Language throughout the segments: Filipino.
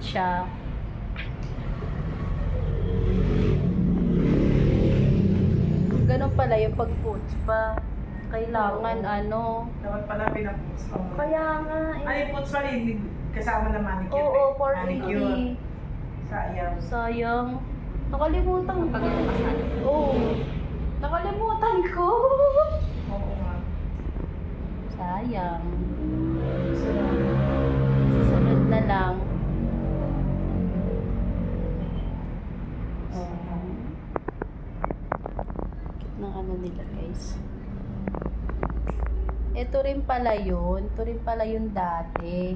siya. Ganun pala yung pag-puts pa. Kailangan Dapat pala pinaputs pa. Kaya nga Ay, puts pa rin. Kasama na manicure. Oo, Manicure. 480. Sayang. Sayang. Nakalimutan ko. Oo. Nakalimutan ko. Oo nga. Sayang. Susunod na lang. Ng ano nila guys. Ito rin pala yun. Ito rin pala yun dati.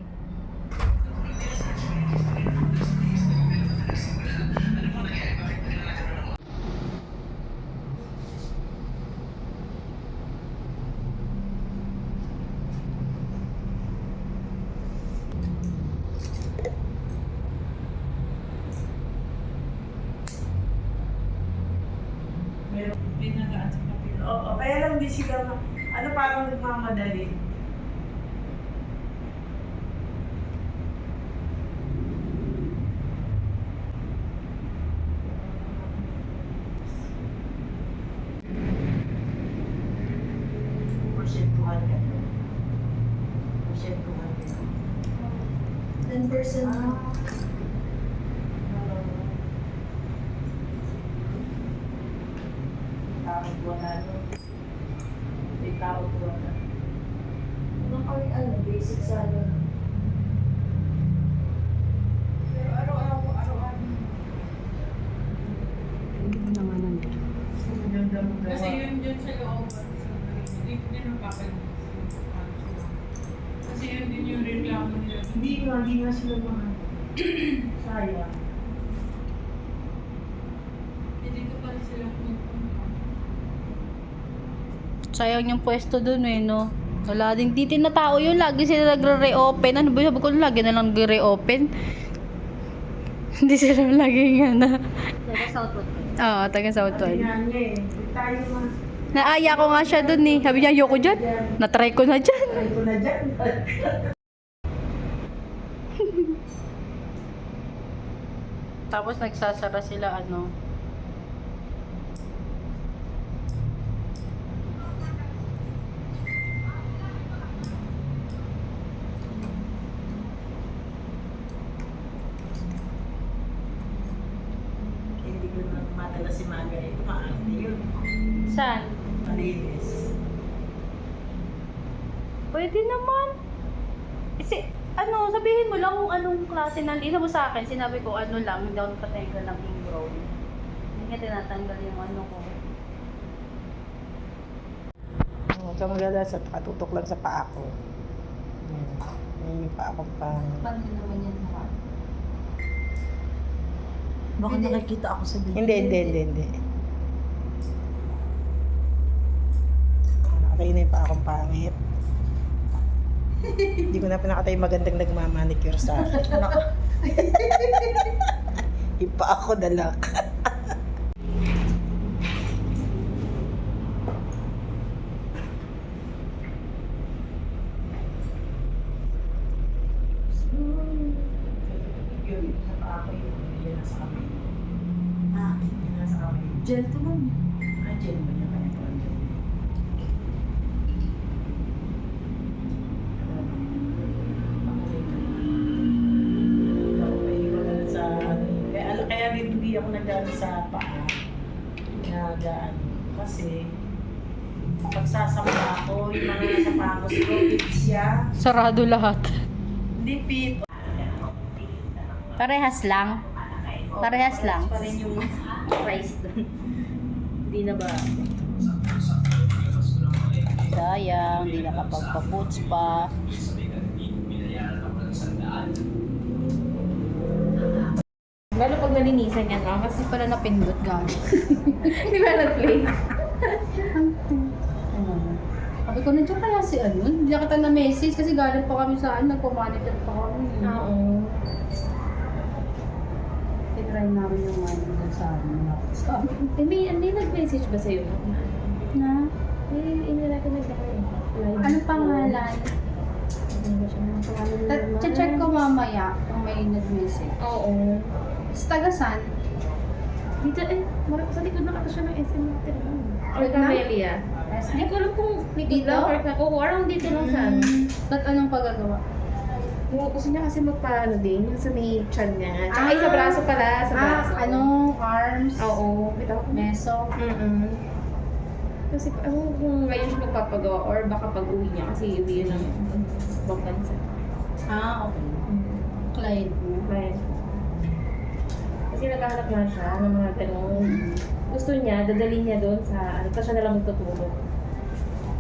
Meron pinagaan sa kapila. Oo, kaya lang di sila, parang nagmamadali. Porsyentuhan ka. Porsyentuhan ka. 10% na. Tawag wala, no? May tawag wala. Basic sana. Pero araw-araw. Hindi naman nandun. Ganda mo gawa. Kasi yun sa loob. Hindi ko din napapalinis. Kasi yun din yung reklamo nila. Hindi nga sila mga sayang. Hindi ko pa sila pumunta. Sayang yung pwesto dun no. Wala ding titin na tao yun. Lagi sila nagre-reopen. Ano ba sabi ko? Lagi na lang nagre-reopen. Hindi sila lagi nga na. Taga Southwood. Oo, taga Southwood. Yan niya eh. Tayo mga Naaya ko nga siya dun eh. Sabi niya, ayoko dyan. Na-try ko na dyan. try ko na dyan. Tapos nagsasara sila Hindi ko na madala si Margaret. Maarte yun. Saan? Malinis. Pwede naman. Kasi, sabihin mo lang kung anong klase nandito mo sa akin. Sinabi ko, lang, hindi ako patengga ng ingrown. Hindi nga tinatanggal yung ko. So maganda sa katutok lang sa paa ko. Yan yung paa ko pang... Paano naman yan mukha? Baka nakikita ako sa video. Hindi. Nakatay na yung paa kong pangit. Hindi ko na pinakatay magandang nagmamanicure sa akin. Yung paa ko dalak. Yun, sa paa ko yun. Yan nasa kamay. Yan nasa kamay. Gel to man. Gel mo niya kaya ko. Kaya hindi ako nagdaan sa paa. Nagaan. Kasi pagsasama ako, yung mga nasa paa ko, fit siya. Sarado lahat. Hindi fit. Parehas lang. Parehas lang. Pa rin yung price doon. Hindi na ba? Sayang, hindi nakapagpa-boots pa. Lalo pag nalinisan yan, Kasi pala napindot gano'n. Hindi ba nag-play? Sabi ko, nandiyan kaya si Hindi na kita na-message kasi galing pa kami saan, nagpo-monitor pa kami. Oo. Try namin yung doon sa amin. May nag-message ba sa'yo? Na? Inira ko nag-live. Ano pangalan? Ano ba siya? Pangalan na naman? Check ko mamaya kung may nag-message. Oo. Sa taga-san? Dito sa likod na kata siya ng SM natin. Or Wait na? Camellia. Hindi ko alam kung likod Dito? lang or oo, around dito lang saan. Ba't anong pagagawa? Gusto niya kasi magpaano din, yung sa may chan niya. Tsaka ay, sa braso pala, sa braso. Arms? Oo. Bitaw ko. Meso? Kasi kung ngayon siya magpapagawa or baka pag-uwi niya kasi uwi yun ng ibang bansa. Okay. Client mo? Client ko. Kasi naghahanap nga siya ng mga ganun. Gusto niya, dadalhin niya doon sa, tapos siya nalang magtutulog.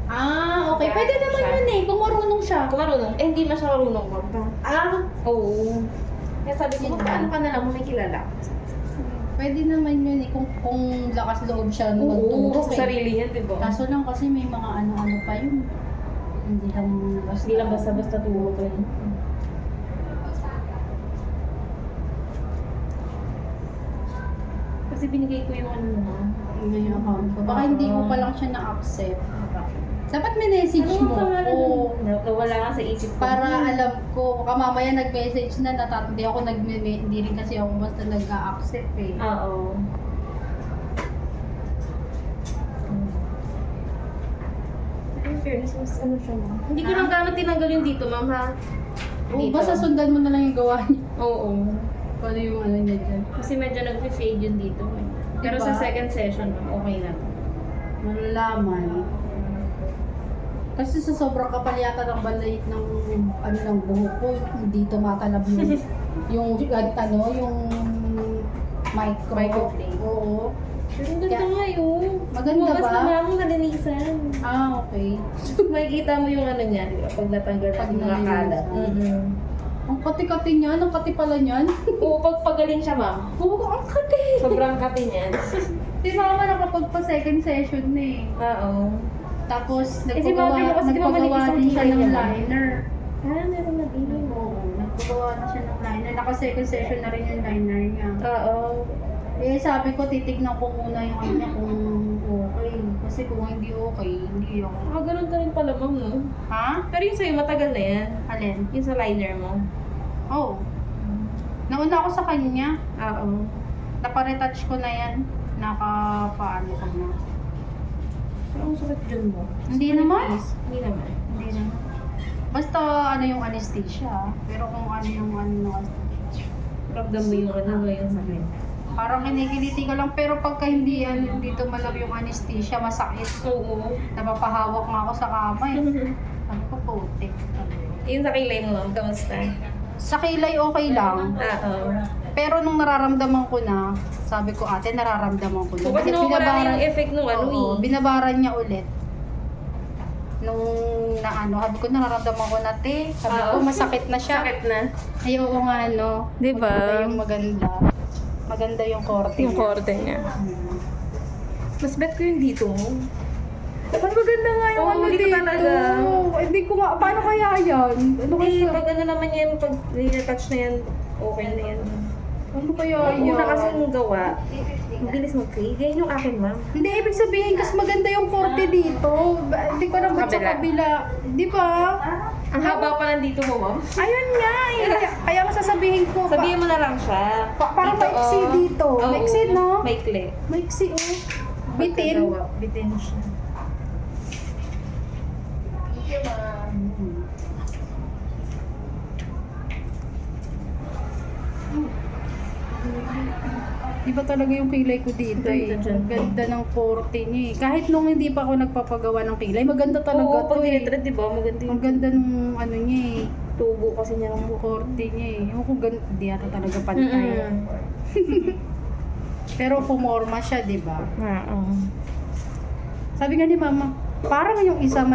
Okay. Pwede naman Siya. yun kung marunong siya. Kung marunong, hindi na siya marunong magpa. Oo. Kaya sabi ko, Yun magpaano lang. ka na lang, may kilala. Pwede naman yun kung lakas loob siya Oo, magturo. sa sarili niya, di ba? Kaso lang kasi may mga ano-ano pa yun. Hindi lang basta. Hindi lang basta-basta turo. Kasi binigay ko yung ano mo. Yung account ko. Baka hindi ko pa lang siya na-accept. Dapat may message Ano mo. ang pangalan Oo. nun? Nawala ka sa isip ko. Para alam ko, baka mamaya nag-message na hindi ako hindi rin kasi ako basta nag-accept eh. Oo. In fairness, mas ano siya mo. Hindi ko lang gano'n tinanggal yung dito, ma'am, ha? Oo, basta sundan mo na lang yung gawa niya. Oo. Kung ano yung ano niya dyan. Kasi medyo nag-fade yun dito. Eh. Pero Diba? sa second session, ma'am, okay na. Malalaman. Kasi sa sobrang kapal yata ng balay ng ano ng buhok ko, hindi tumatalab yung yung micro. Microblade. Oo. Pero ang ganda Kaya- nga yun. Maganda Lumabas ba? na ma'am, nalinisan. Okay. Makikita mo yung ano niya, di ba? Pag natanggal Pag yung mga kalat. nalinisan. Ang kati-kati niya, ang kati pala niyan. Oo, pag pagaling siya, ma'am. Oo, ang kati. Sobrang kati niyan. Si mama nakapagpa second session na eh. Oo. Tapos si mother mo kasi di ba nagpagawa manipis ang din siya kilay ng niya, ma'am? liner. Meron na din. Oo, nagpagawa na siya ng liner. Naka-second session na rin yung liner niya. Oo. Eh, sabi ko, titignan ko muna yung ano niya kung okay. Kasi kung hindi okay, hindi ako. Ganun ka rin pala, ma'am, no? Ha? Pero yung sa'yo, matagal na yan. Alin? Yung sa liner mo. Oo. Nauna ako sa kanya. Oo. Napa-retouch ko na yan. Nakapaano ko na. Pero ang sakit dyan mo. Hindi naman. Hindi naman. Hindi na. Basta ano yung anesthesia. Pero kung ano yung ano, Ramdam mo yung ano mo yung sakit. parang kinikiliti ka lang. Pero pagka hindi yan, dito malab yung anesthesia, masakit. Oo. Napapahawak nga ako sa kamay. Sabi ko, putik. Yung sa kilay mo, ma'am, kamusta? Sa kilay okay lang. Oo. Pero nung nararamdaman ko na, sabi ko, ate, nararamdaman ko na. So, kasi nawawala na yung effect nung ano Oo, eh. binabaran niya ulit. Nung na ano, sabi ko, nararamdaman ko na, te. Sabi ko, masakit na siya. Sakit na. Ay, oo nga, ano. Diba? Maganda yung maganda. Maganda yung korte Yung niya. korte niya. Hmm. Mas bet ko yung dito mo. Mas maganda nga yung Oo, ano dito dito. talaga. Hindi ko nga, paano kaya yan? Ano Hindi, kaya? pag ano naman yan, pag touch na yan, okay na yan. Ano kaya Ang yan? una kasi yung gawa, ang bilis mag-fade. Yan yung akin, ma'am. Hindi, ibig sabihin, kasi maganda yung korte dito. Hindi ko na ba't sa Kabila. kabila. Di ba? Ang haba pa nandito mo, ma'am. Ayun nga eh. Kaya nga sasabihin ko. Sabihin mo na lang siya. Parang maiksi oh. dito. Oo. Maiksi, no? Maikli. Maiksi, oh. Bitin. Pagkagawa, bitin siya. Iba talaga yung kilay ko dito eh. Ganda dyan. Ang ganda ng korte niya eh. Kahit nung hindi pa ako nagpapagawa ng kilay, maganda talaga Oo, to pag eh. tinitread, di ba? Maganda Ang yung ganda nung ano niya eh. tubo kasi niya ng Yung buhok. korte niya eh. Yung kung hindi yata talaga pantay. Mm-mm. Pero pumorma siya, di ba? Oo. Sabi nga ni mama, parang yung isa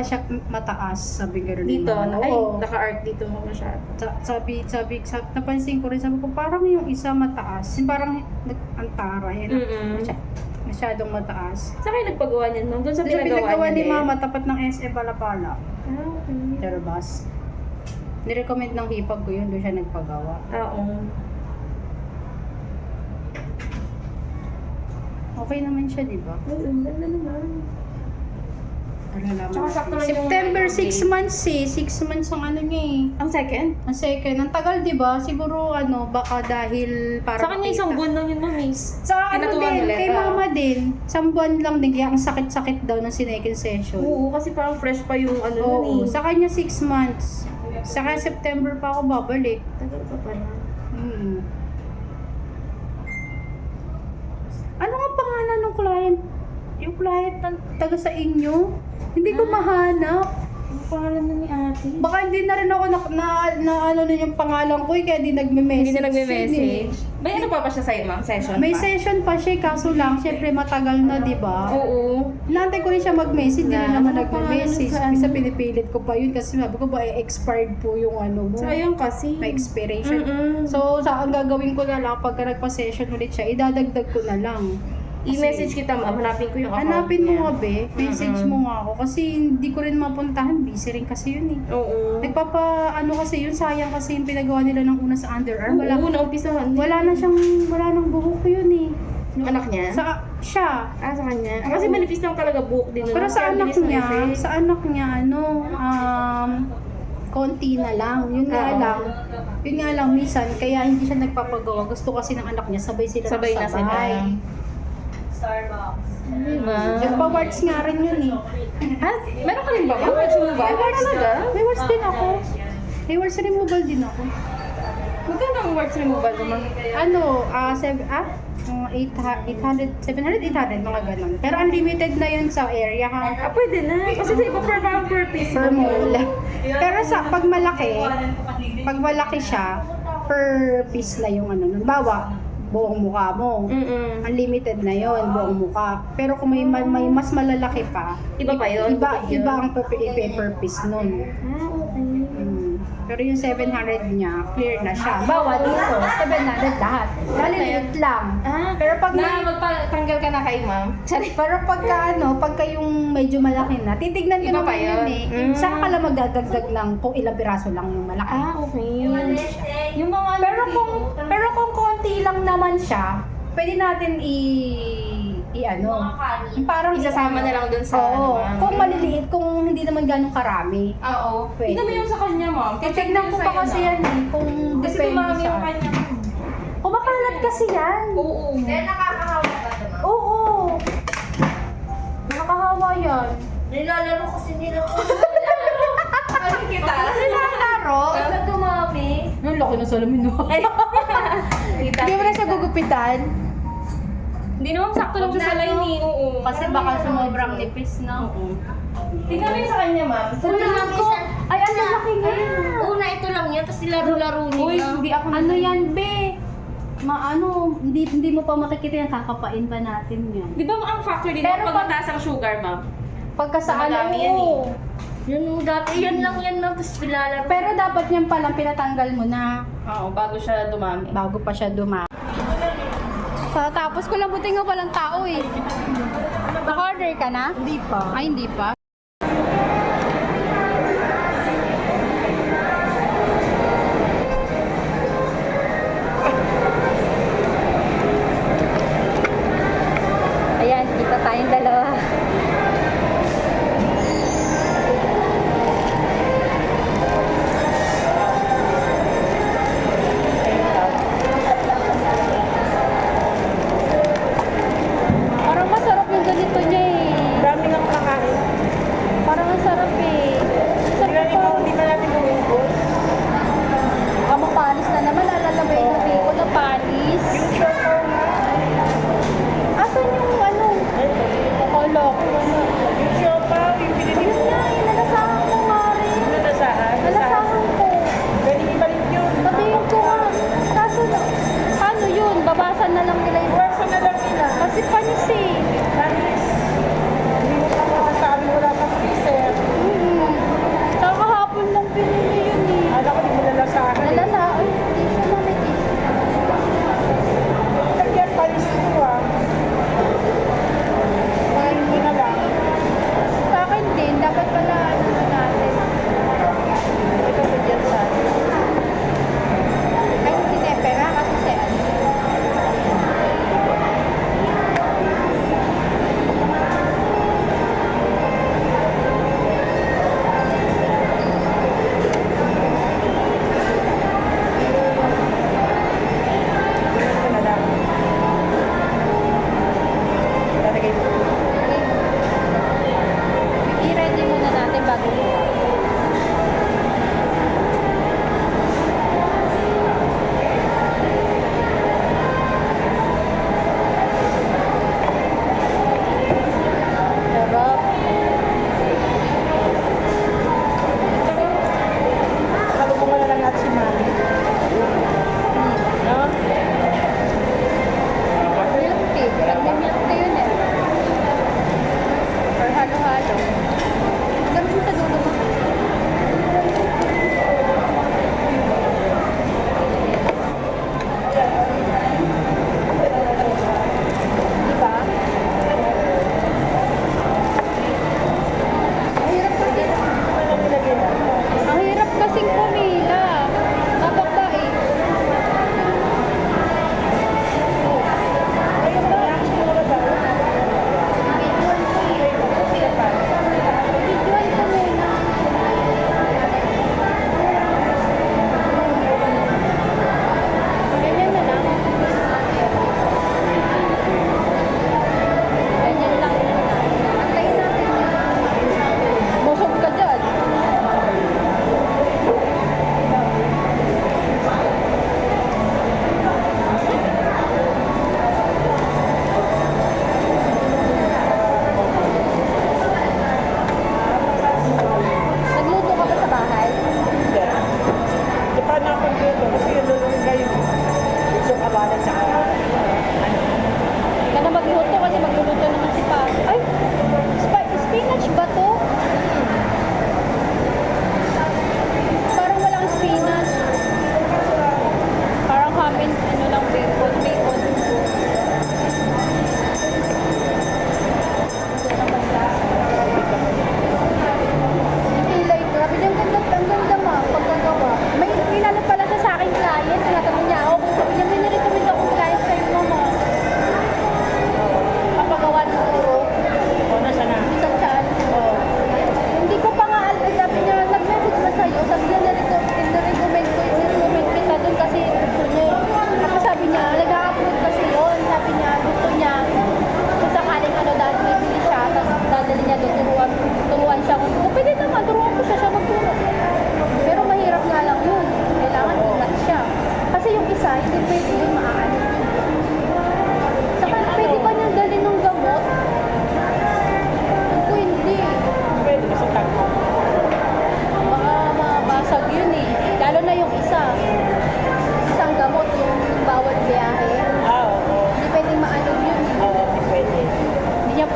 mataas, sabi gano'n ni Dito, mama. ay, Oo. naka-art dito mo masyado. Sabi, napansin ko rin, sabi ko, parang yung isa mataas. Yung parang antara, yun. Mm-mm. Masyadong mataas. Sa kayo nagpagawa niyan, ma'am? Doon sa Doon sa pinagawa pinagawa niya ni din? mama, tapat ng SM Palapala. Ah, okay. Terbas. Nirecommend ng hipag ko yun, doon siya nagpagawa. Oo. Okay naman siya, di ba? Oo, ang ganda naman. Malalaman. Tsaka sakto lang yung September, birthday. 6 months eh. 6 months ang ano niya eh. Ang second? Ang second. Ang tagal, di ba? Siguro, baka dahil para Sa kanya isang buwan lang yun, mami. Sa ano Kinatuwa din, nila, kay ah. mama din. Isang buwan lang din. Kaya ang sakit-sakit daw ng second session. Oo, kasi parang fresh pa yung ano nun Oo. eh. Sa kanya 6 months. Saka September pa ako babalik. Tagal pa pala. Mm. Ano nga pangalan ng client? Yung client na taga sa inyo? Hindi ko mahanap. Ang pangalan na ni ate? Baka hindi na rin ako na ano na yung pangalan ko kaya di nagme-message. Hindi na nagme-message. May ano pa siya sa'yo, ma'am? Session May pa? session pa siya, kaso lang, syempre matagal na, di ba? Oo. Inaantay ko rin siya mag-message, di rin Na, naman ano nagme-message. pangalan Isa sa- pinipilit ko pa yun kasi sabi ko ba, expired po yung ano mo. Sayang kasi. May expiration. Mm-mm. So, ang gagawin ko na lang, pagka nagpa-session ulit siya, idadagdag ko na lang. I-message kita, ma'am. Hanapin ko yung account Hanapin mo niya. nga, be. Message mo nga ako. Kasi hindi ko rin mapuntahan. Busy rin kasi yun eh. Oo. Ano kasi yun, sayang kasi yung pinagawa nila ng una sa underarm. Oo, naumpisahan. Wala nang buhok yun eh. Yung anak niya? Siya. Sa kanya. Kasi manipis lang talaga buhok din. Pero sa anak niya, konti na lang. Yun nga lang, minsan, kaya hindi siya nagpapagawa. Gusto kasi ng anak niya, sabay sila Sabay na sila. Diba? Nagpa-warts nga rin yun eh. Ha? Meron ka rin ba? Warts mo ba? May warts talaga? May warts din ako. May warts removal din ako. Magkano ang warts removal mo, ma'am? 800, mga ganun. Pero unlimited na yun sa area ha. Pwede na. Kasi sa iba per piece. Per mole. Pero pag malaki siya, per piece na yung ano nun. Bawa, buong mukha mo. Mm-mm. Unlimited na yon buong mukha. Pero kung may mas malalaki pa, Iba pa yun? Iba ang per piece nun. Okay. Pero yung 700 niya, clear na siya. Bawa dito, 700 lahat. Maliliit lang. Pero pag magpatanggal ka na kay ma'am. Pero pagka yung medyo malaki na, titignan ko Iba pa naman yun eh. yun? Saka ka lang magdadagdag ng kung ilang piraso lang yung malaki. Okay. Yung mga pero kung konti lang naman siya, pwede natin yung parang Isasama na lang dun sa Oo. ma'am. Kung maliliit, kung hindi naman ganun karami. Oo. Pwede. Tingnan mo yung sa kanya, ma'am. Titignan ko pa kasi yan eh, kung Kasi depende dumami yung sa... kanya. Kumakalat kasi yan. Oo. nakakahawa ba ito, ma'am? Oo. Nakakahawa yan. Nilalaro kasi nila ko. Ano kita? Nilalaro? Kasi dumami. Ang laki ng salamin no. Hindi mo na siya gugupitan. Hindi naman sakto lang siya sa line eh. Oo. Kasi baka sumobrang nipis na. Tingnan mo yung sa kanya, ma'am. Tingnan ko. Ay, ang laki nga. Una ito lang yan, tapos nilaro-laro Uy, nila. hindi ako Ano yan, be? Hindi mo pa makikita yan, kakapain pa natin yan. Di ba ang factor din Pero pag mataas ang sugar, ma'am? Pagka sa Madami ano, yan eh. Yun, dati yan lang yan, ma'am, tapos nilalaro. pero dapat yan palang pinatanggal mo na Oo, bago siya dumami. bago pa siya dumami. Tapos ko lang buti nga palang tao eh. Naka-order ka na? Hindi pa. Ay, hindi pa. Ayan, kita tayong dalawa. Parang masarap yung ganito niya eh. Dami ng kakain.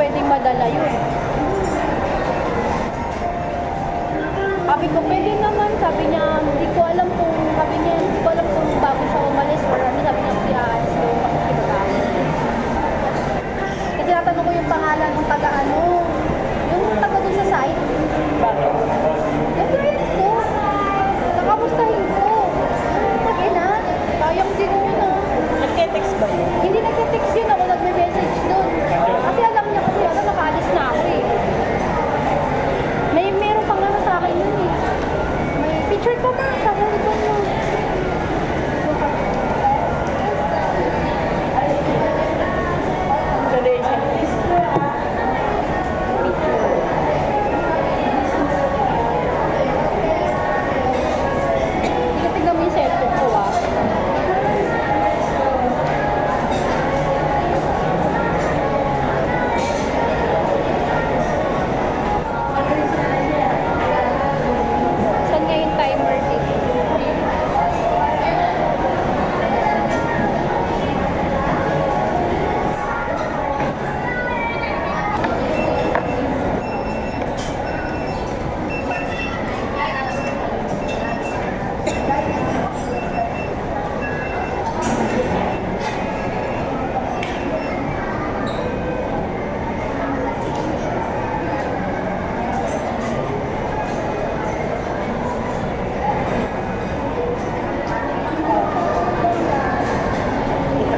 pwedeng madala yun. Sabi ko, pwede naman. Sabi niya, hindi ko alam kung, sabi niya, hindi ko alam kung bago siya umalis or ano, sabi niya, aalis ko makikipag-alis. Kasi natanong ko yung pangalan ng taga-ano, yung taga dun sa site. Bakit? Yung client ko, nakamustahin ko. Mag-ina, sayang din yun ah. Nagte-text ba yun? Hindi nagte-text yun ako, nagme-message doon. Kasi alam niya kasi ako, nakaalis na ako eh. Meron pang ano sa akin yun eh. May picture ko ba? Sa cellphone mo. Hindi tignan mo yung cellphone ko ah. Saan nga yung timer dito?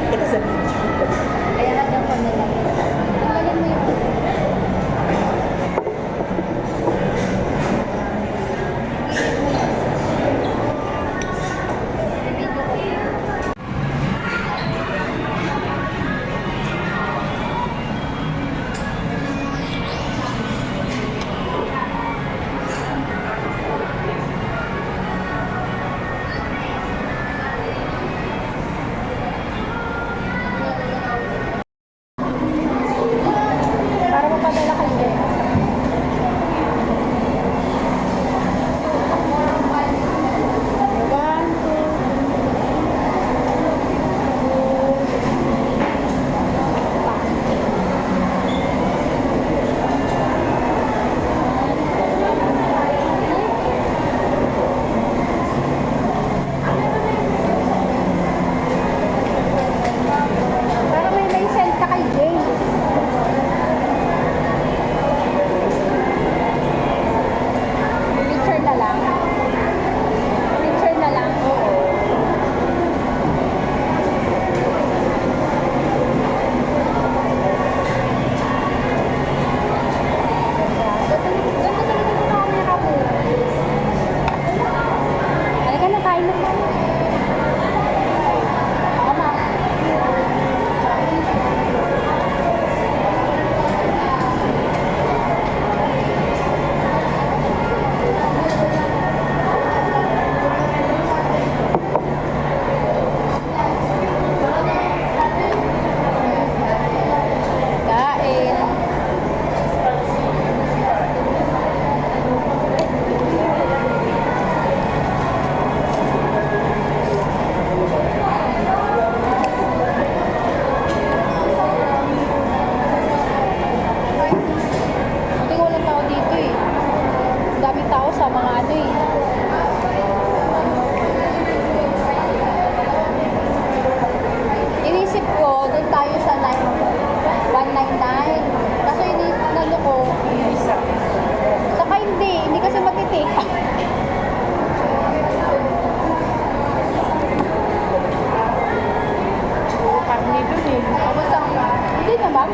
Kita sa video. Kaya nadang ko nila. Tingnan mo yung para mapadala kayo. One, two, para may send ka kay James. Picture na lang. Picture na lang. Oo. Halika na, kain na po. Tama. Kain. Hindi walang tao dito eh. Ang daming tao sa mga ano eh. Inisip ko, doon tayo sa 199. Kaso inalo ko, Isa. saka hindi kasi matitik. Karni dun eh. Tapos ang, hindi naman.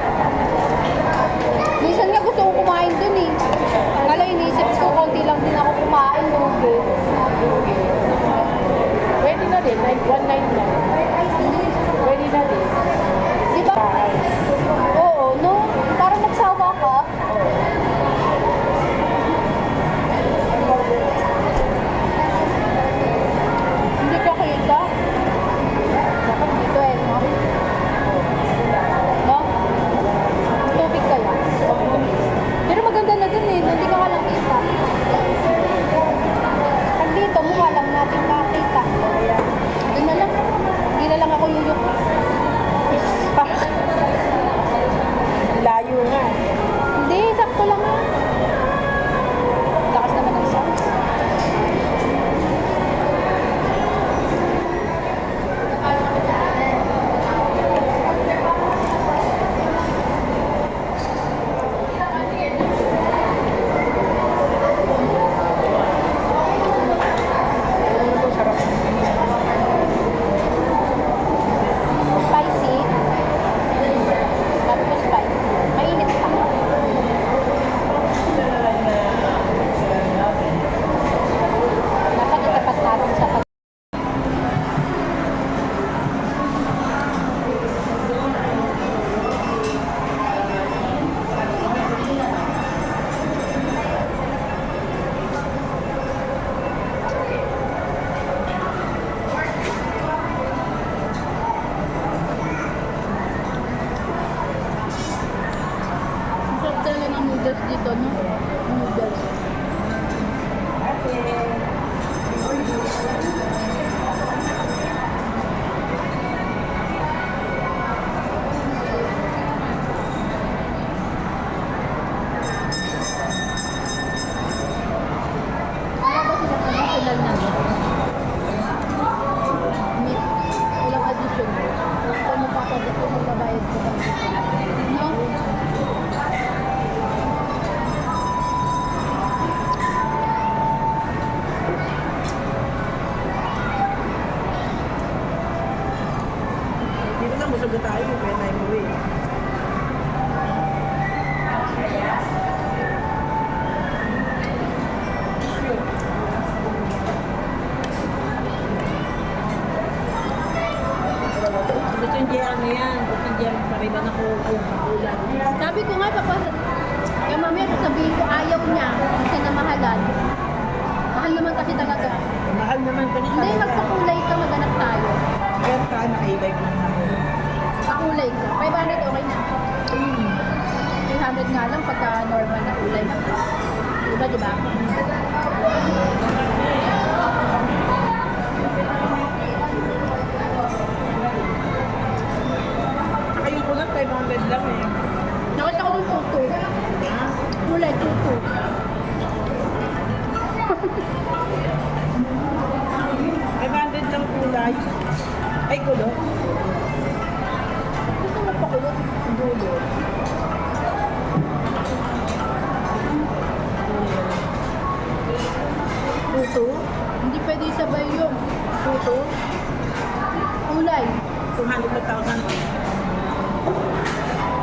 Minsan nga gusto ko kumain dun eh. Kala inisip ko, konti lang din ako kumain. Okay. Pwede na din, like 1 night lang. Pwede na din. Di ba? Oo, no? Para magsawa ka. Hindi ka kita. Dapat dito eh, no? No? Tubig ka lang. Pero maganda na dun eh, hindi ka lang kita. Pag dito, mukha lang natin makita. Doon na lang. Hindi na lang ako yuyok. Layo nga. noodles dito, no? Noodles. Kaya ba sila traditional na? May walang addition. Kung magpapagat ko, magbabayad ko. No? Dito na, busog na tayo. Kaya tayo mo eh. Gusto yung GR na yan. Gusto yung GR pariban ako ulan. Sabi ko nga, kaya mamaya sasabihin ko ayaw niya kasi namahalan. Mahal naman kasi talaga. Mahal naman pa niya. Hindi, magpakulay ka, maghanap tayo. Yan ka, naka-e-bike lang ako. Pakulay ka. 500 okay na. 300 nga lang pagka normal na kulay. Diba, diba? Saka yung kulot, 500 lang eh. Nakita ko ng tutu. Ha? Kulay, tutu. 500 lang kulay. Ay, kulot. Gusto mo pakulot? Dulo. Tuto. Hindi pwede sabay yun. Tutu. Kulay. 200,000.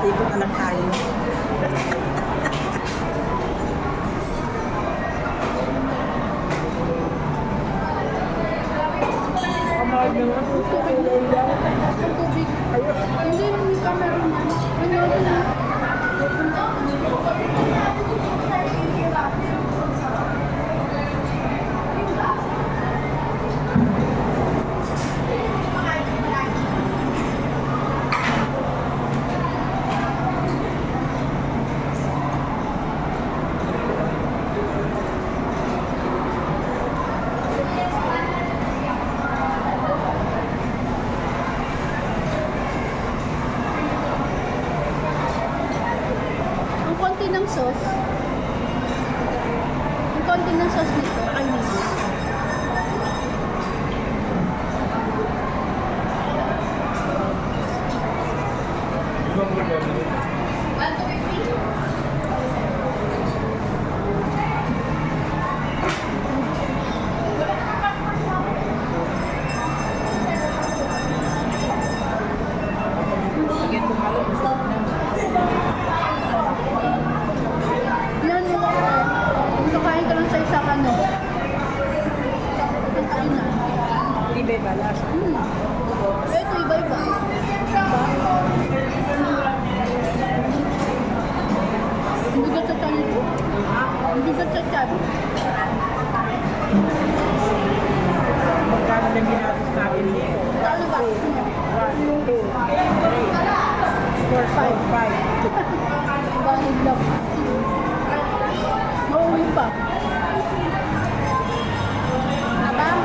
Ikot na lang tayo. Kamahal naman. Gusto ko yun. Ang tubig. Hindi, hindi ka meron na. Ano yun na? Ang konti ng sauce. Ang konti ng sauce nito ay nito. Again, tumalo. Gusto ko na. Yan mo ko. Kakain ka lang sa isang ano. Isang kainan. Ibe balas. Ito, iba-iba. Diba? Ang bigat sa tiyan ito. Ang bigat sa tiyan. Magkano lang ginapos natin dito? Talo ba? 1, 2, 3, 4, 5, 5. Banid lang. Mauwi pa. Abang.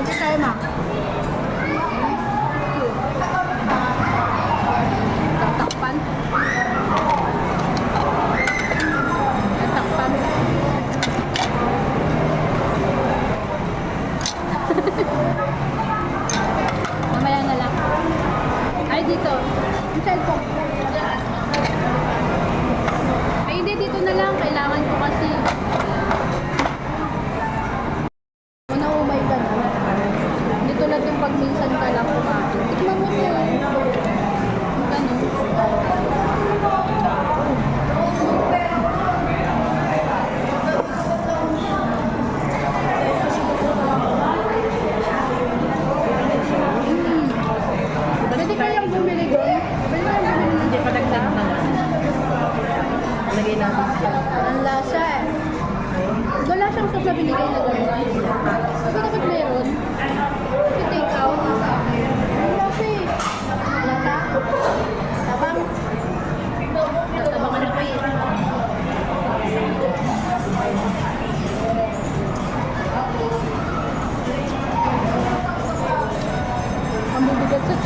Sige tayo, ma. Tatakpan. Tatakpan. Mamaya na lang. Ay, dito. Yung cellphone. Ay, hindi. Dito na lang. Kailangan ko kasi. Oh, no, oh my God.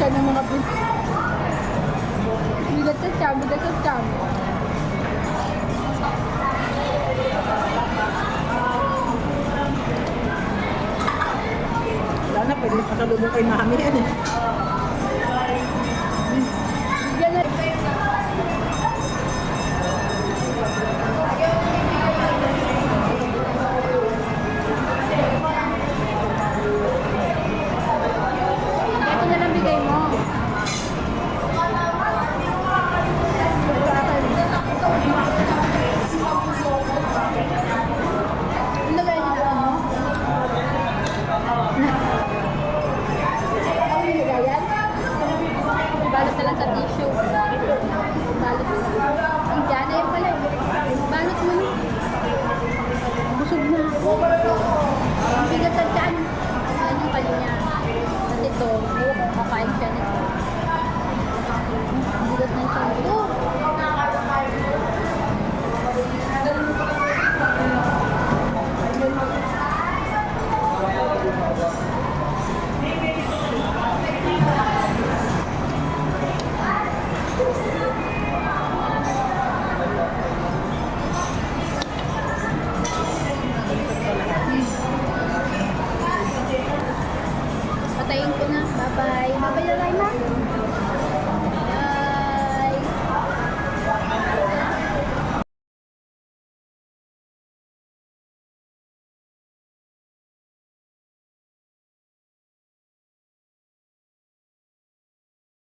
siya ng mga bigat sa tiyan, bigat sa tiyan. Wala na, pwede pasalubong kay mami yan eh.